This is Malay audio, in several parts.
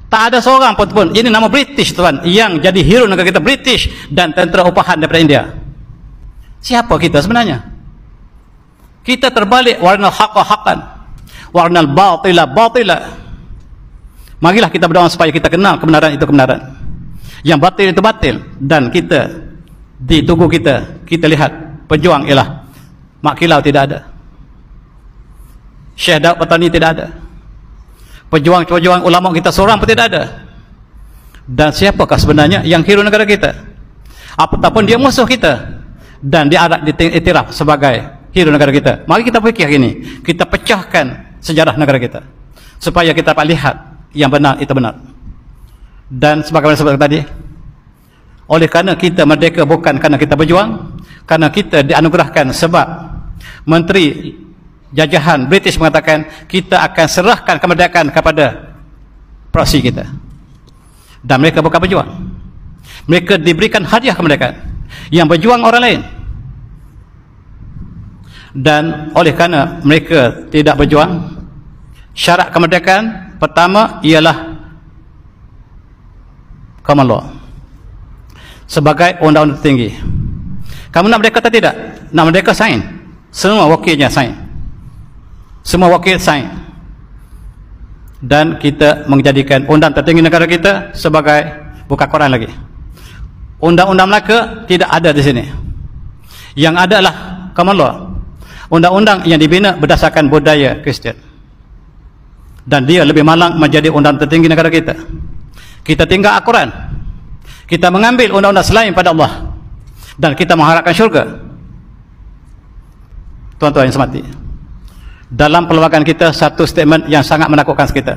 Tak ada seorang pun, ini nama British tuan, yang jadi hero negara kita, British dan tentera upahan daripada India. Siapa kita sebenarnya? Kita terbalik, warna haqqa haqqan, warna batila batila. Marilah kita berdoa supaya kita kenal kebenaran itu kebenaran, yang batil itu batil, dan kita di tubuh kita lihat pejuang ialah Mak Kilau tidak ada, Syekh Daud Patani tidak ada, pejuang-pejuang ulama kita seorang pun tidak ada. Dan siapakah sebenarnya yang hero negara kita? Apapun dia musuh kita, dan dia ada diiktiraf sebagai hero negara kita. Mari kita fikir ini, kita pecahkan sejarah negara kita supaya kita dapat lihat yang benar itu benar. Dan sebagaimana sebut tadi, oleh kerana kita merdeka bukan kerana kita berjuang, kerana kita dianugerahkan sebab menteri jajahan British mengatakan kita akan serahkan kemerdekaan kepada proksi kita, dan mereka bukan berjuang, mereka diberikan hadiah kemerdekaan, yang berjuang orang lain. Dan oleh kerana mereka tidak berjuang, syarat kemerdekaan pertama ialah common law sebagai undang-undang tertinggi. Kamu nak merdeka atau tidak? Nak merdeka, sign. Semua wakilnya sign, semua wakil sign, dan kita menjadikan undang tertinggi negara kita sebagai bukan Quran lagi. Undang-undang Melaka tidak ada di sini. Yang ada adalah common law, undang-undang yang dibina berdasarkan budaya Kristian, dan dia lebih malang menjadi undang tertinggi negara kita. Kita tinggal Al-Quran, kita mengambil undang-undang selain pada Allah, dan kita mengharapkan syurga. Tuan-tuan yang semati, dalam perlembagaan kita satu statement yang sangat menakutkan kita.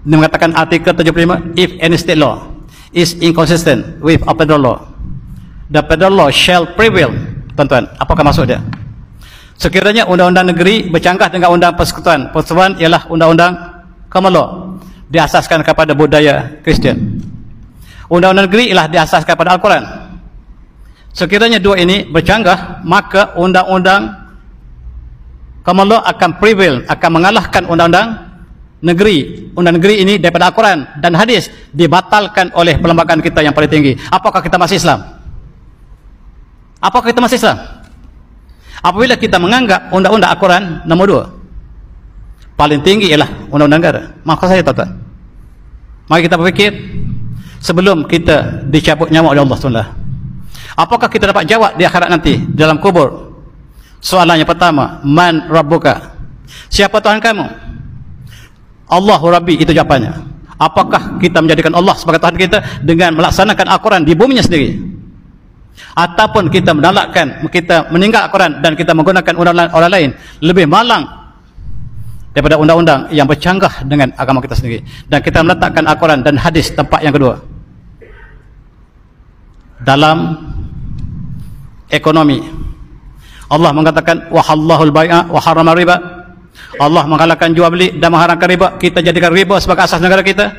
Dia mengatakan artikel 75, if any state law is inconsistent with a federal law, the federal law shall prevail. Tuan-tuan, apakah maksud dia? Sekiranya undang-undang negeri bercanggah dengan undang persekutuan, persekutuan ialah undang-undang common law, diasaskan kepada budaya Kristian. Undang-undang negeri ialah diasaskan pada Al-Quran. Sekiranya dua ini bercanggah, maka undang-undang common law akan prevail, akan mengalahkan undang-undang negeri. Undang negeri ini daripada Al-Quran dan hadis dibatalkan oleh perlembagaan kita yang paling tinggi. Apakah kita masih Islam? Apakah kita masih Islam? Apabila kita menganggap undang-undang Al-Quran nombor 2 paling tinggi ialah undang-undang negara, maka saya tuan-tuan, mari kita berfikir sebelum kita dicabut nyawa oleh Allah SWT. Apakah kita dapat jawab di akhirat nanti dalam kubur? Soalan yang pertama, man rabbuka? Siapa Tuhan kamu? Allahu Rabbi, itu jawapannya. Apakah kita menjadikan Allah sebagai Tuhan kita dengan melaksanakan Al-Quran di buminya sendiri? Ataupun kita menolakkan, kita meninggal Al-Quran dan kita menggunakan undang-undang orang lain lebih malang daripada undang-undang yang bercanggah dengan agama kita sendiri, dan kita meletakkan Al-Quran dan hadis tempat yang kedua. Dalam ekonomi, Allah mengatakan wahallahul bai'a wa harrama riba. Allah menghalalkan jual beli dan mengharamkan riba. Kita jadikan riba sebagai asas negara kita.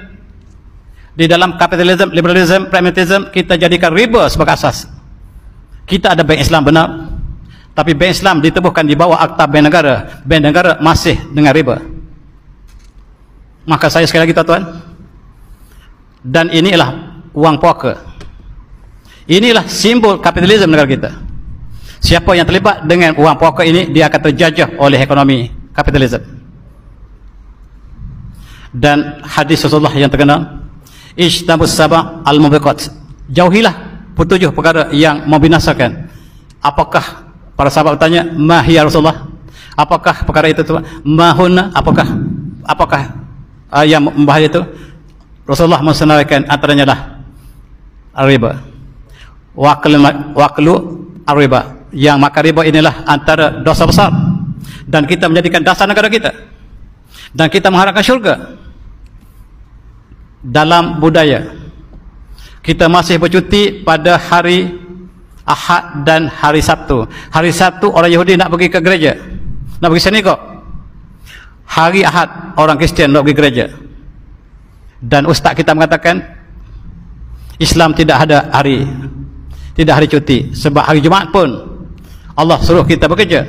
Di dalam kapitalisme, liberalisme, pragmatisme, kita jadikan riba sebagai asas. Kita ada bank Islam benar, tapi bank Islam ditebuhkan di bawah akta bank negara. Bank negara masih dengan riba. Maka saya sekali lagi tuan-tuan, dan inilah uang poker. Inilah simbol kapitalisme negara kita. Siapa yang terlibat dengan uang pokok ini, dia akan terjajah oleh ekonomi kapitalisme. Dan hadis Rasulullah yang terkenal, ijtanibus sab'a al-mubiqat, jauhilah 7 perkara yang membinasakan. Apakah para sahabat bertanya, ma hiya Rasulullah? Apakah perkara itu? Mahunna, apakah yang membahaya itu? Rasulullah mensenaraikan antaranya lah riba, waklu riba, yang maka riba inilah antara dosa besar, dan kita menjadikan dasar negara kita, dan kita mengharapkan syurga. Dalam budaya kita masih bercuti pada hari Ahad dan hari Sabtu. Hari Sabtu orang Yahudi nak pergi ke gereja, nak pergi sinagog. Hari Ahad orang Kristian nak pergi gereja. Dan ustaz kita mengatakan Islam tidak ada hari cuti, sebab hari Jumaat pun Allah suruh kita bekerja.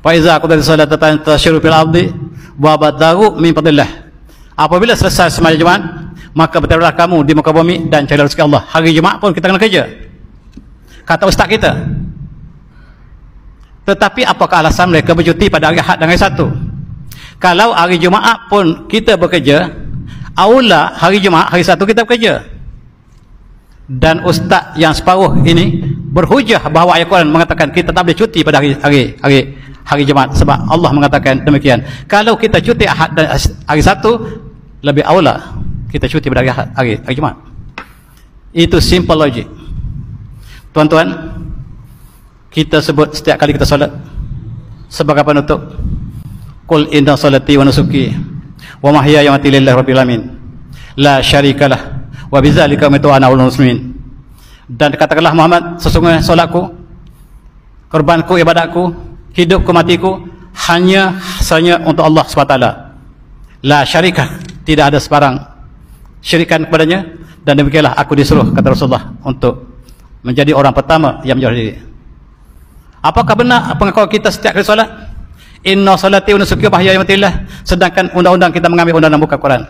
Fa iza qudiyat salatu tashiru fil ardi wa badaru min fadlillah. Apabila selesai sembahyang Jumaat, maka berterulah kamu di muka bumi dan cari rezeki Allah. Hari Jumaat pun kita kena kerja, kata ustaz kita. Tetapi apakah alasan mereka bercuti pada hari Ahad dan hari Sabtu? Kalau hari Jumaat pun kita bekerja, aula hari Jumaat, hari Sabtu kita bekerja. Dan ustaz yang separuh ini berhujah bahawa ayat Quran mengatakan kita tak boleh cuti pada hari Jumaat sebab Allah mengatakan demikian. Kalau kita cuti Ahad dan hari Sabtu, lebih aula kita cuti pada hari Jumaat. Itu simple logic. Tuan-tuan, kita sebut setiap kali kita solat sebagai penutup, qul inna salati wa nusuki wa mahyaya wa mamati lillahi rabbil alamin la syarikalah wa bidzalika umirtu ana awwalul muslimin. Dan katakanlah Muhammad, sesungguhnya solatku, korbanku, ibadatku, hidupku, matiku hanya untuk Allah SWT. La syarikah, tidak ada sebarang syirikan kepadanya, dan demikianlah aku disuruh, kata Rasulullah, untuk menjadi orang pertama yang menjual diri. Apakah benar pengakuan kita setiap kali solat? Inna salati wa nusuki wa mahyaya wa mamati lillah, sedangkan undang-undang kita mengambil undang-undang bukan Quran.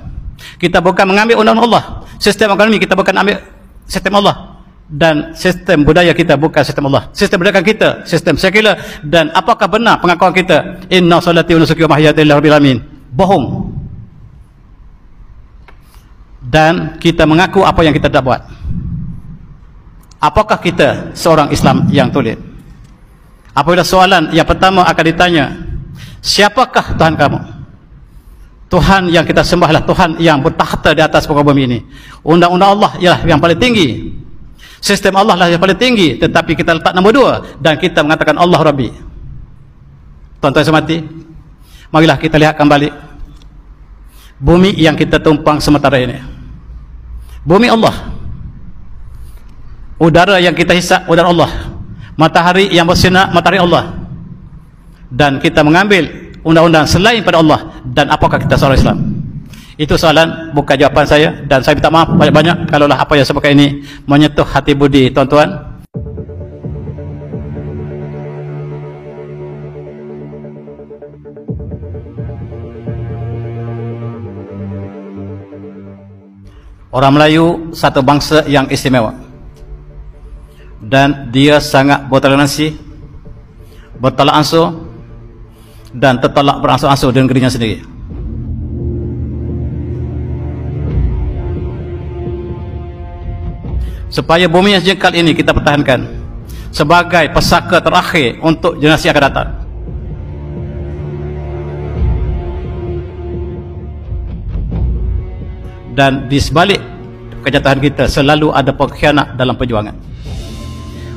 Kita bukan mengambil undang-undang Allah. Sistem ekonomi kita bukan ambil sistem Allah, dan sistem budaya kita bukan sistem Allah. Sistem budaya kita sistem sekular. Dan apakah benar pengakuan kita inna salati wa nusuki wa mahyaya lillahi rabbil alamin? Bohong. Dan kita mengaku apa yang kita tak buat. Apakah kita seorang Islam yang tulen? Apabila soalan yang pertama akan ditanya, siapakah Tuhan kamu? Tuhan yang kita sembahlah Tuhan yang bertahta di atas muka bumi ini. Undang-undang Allah ialah yang paling tinggi, sistem Allah lah yang paling tinggi, tetapi kita letak nombor 2 dan kita mengatakan Allah Rabbi. Tuan-tuan semati, marilah kita lihat kembali bumi yang kita tumpang sementara ini. Bumi Allah, udara yang kita hisap udara Allah, matahari yang bersinar matahari Allah, dan kita mengambil undang-undang selain pada Allah. Dan apakah kita seorang Islam? Itu soalan, bukan jawapan saya, dan saya minta maaf banyak-banyak kalaulah apa yang saya sebutkan ini menyentuh hati budi tuan-tuan. Orang Melayu satu bangsa yang istimewa, dan dia sangat bertoleransi, bertolak ansur, dan tertolak beransur-ansur dengan dirinya sendiri. Supaya bumi yang jengkal ini kita pertahankan sebagai pesaka terakhir untuk generasi yang akan datang. Dan di sebalik kejatuhan kita selalu ada pengkhianat dalam perjuangan.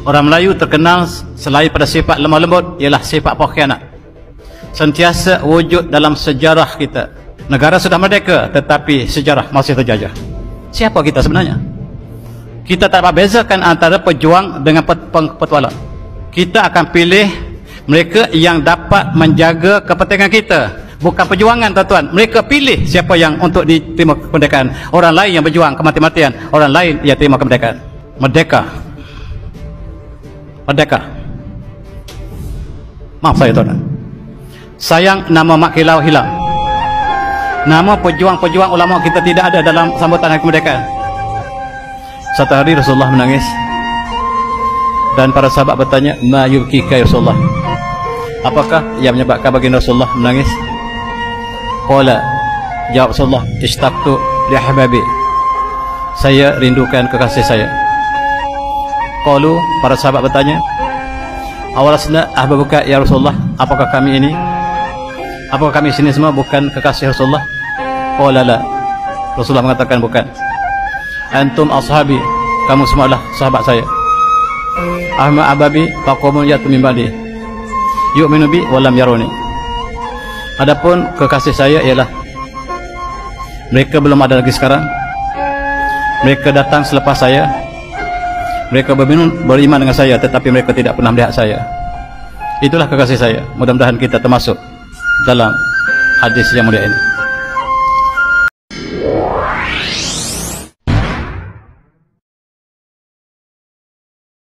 Orang Melayu terkenal selain pada sifat lemah lembut ialah sifat pengkhianat. Sentiasa wujud dalam sejarah kita. Negara sudah merdeka tetapi sejarah masih terjajah. Siapa kita sebenarnya? Kita tak dapat bezakan antara pejuang dengan petualang. Kita akan pilih mereka yang dapat menjaga kepentingan kita, bukan perjuangan, tuan-tuan. Mereka pilih siapa yang untuk diterima kemerdekaan. Orang lain yang berjuang kemati-matian, orang lain yang terima kemerdekaan. Merdeka. Merdeka. Maaf saya, tuan-tuan. Sayang nama Mak Kilau hilang. Nama pejuang-pejuang ulama kita tidak ada dalam sambutan hari kemerdekaan. Satu hari Rasulullah menangis, dan para sahabat bertanya, ma yubkika ya Rasulullah? Apakah yang menyebabkan baginda Rasulullah menangis? Qala, jawab Rasulullah, ishtaqtu li ahbabi, saya rindukan kekasih saya. Qalu, para sahabat bertanya, awalasna ahbabuka ya Rasulullah? Apakah kami ini, apakah kami sini semua bukan kekasih Rasulullah? Qala la, Rasulullah mengatakan bukan. Antum ashabi, kamu semua adalah sahabat saya. Ahma ababi faqamun yatu min ba'di yu'minu bi wa lam yaruni. Adapun kekasih saya ialah mereka belum ada lagi sekarang, mereka datang selepas saya, mereka beriman dengan saya tetapi mereka tidak pernah melihat saya. Itulah kekasih saya. Mudah-mudahan kita termasuk dalam hadis yang mulia ini.